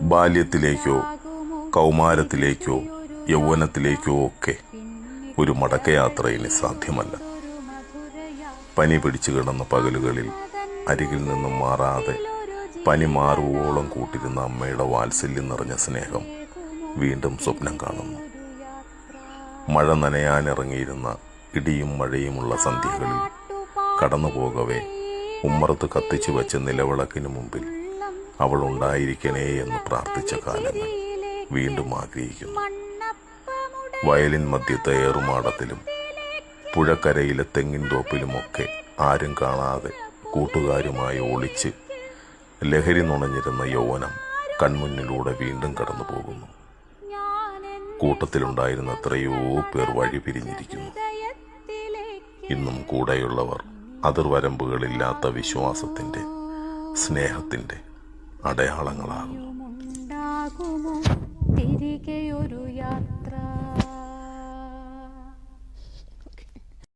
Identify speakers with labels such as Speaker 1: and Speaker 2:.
Speaker 1: ബാല്യത്തിലേക്കോ കൗമാരത്തിലേക്കോ യൗവനത്തിലേക്കോ ഒക്കെ ഒരു മടക്കയാത്ര ഇനി സാധ്യമല്ല. പനി പിടിച്ചു കിടന്ന പകലുകളിൽ അരികിൽ നിന്നും മാറാതെ പനി മാറുവോളം കൂട്ടിരുന്ന അമ്മയുടെ വാത്സല്യം നിറഞ്ഞ സ്നേഹം വീണ്ടും സ്വപ്നം കാണുന്നു. മഴ നനയാനിറങ്ങിയിരുന്ന ഇടിയും മഴയുമുള്ള സന്ധ്യകളിൽ കടന്നു പോകവേ ഉമ്മറത്ത് കത്തിച്ചു വെച്ച നിലവിളക്കിനു മുമ്പിൽ അവൾ ഉണ്ടായിരിക്കണേ എന്ന് പ്രാർത്ഥിച്ച കാലങ്ങൾ വീണ്ടും ആഗ്രഹിക്കുന്നു. വയലിൻ മധ്യത്തെ ഏറുമാടത്തിലും പുഴക്കരയിലെ തെങ്ങിൻ തോപ്പിലുമൊക്കെ ആരും കാണാതെ കൂട്ടുകാരുമായി ഒളിച്ച് ലഹരി നുണഞ്ഞിരുന്ന യൗവനം കൺമുന്നിലൂടെ വീണ്ടും കടന്നു പോകുന്നു. കൂട്ടത്തിലുണ്ടായിരുന്ന എത്രയോ പേർ വഴി പിരിഞ്ഞിരിക്കുന്നു. ഇന്നും കൂടെയുള്ളവർ അതിർവരമ്പുകളില്ലാത്ത വിശ്വാസത്തിന്റെ, സ്നേഹത്തിന്റെ അടയാളങ്ങളാകുന്നു.
Speaker 2: തിരികെയൊരു യാത്ര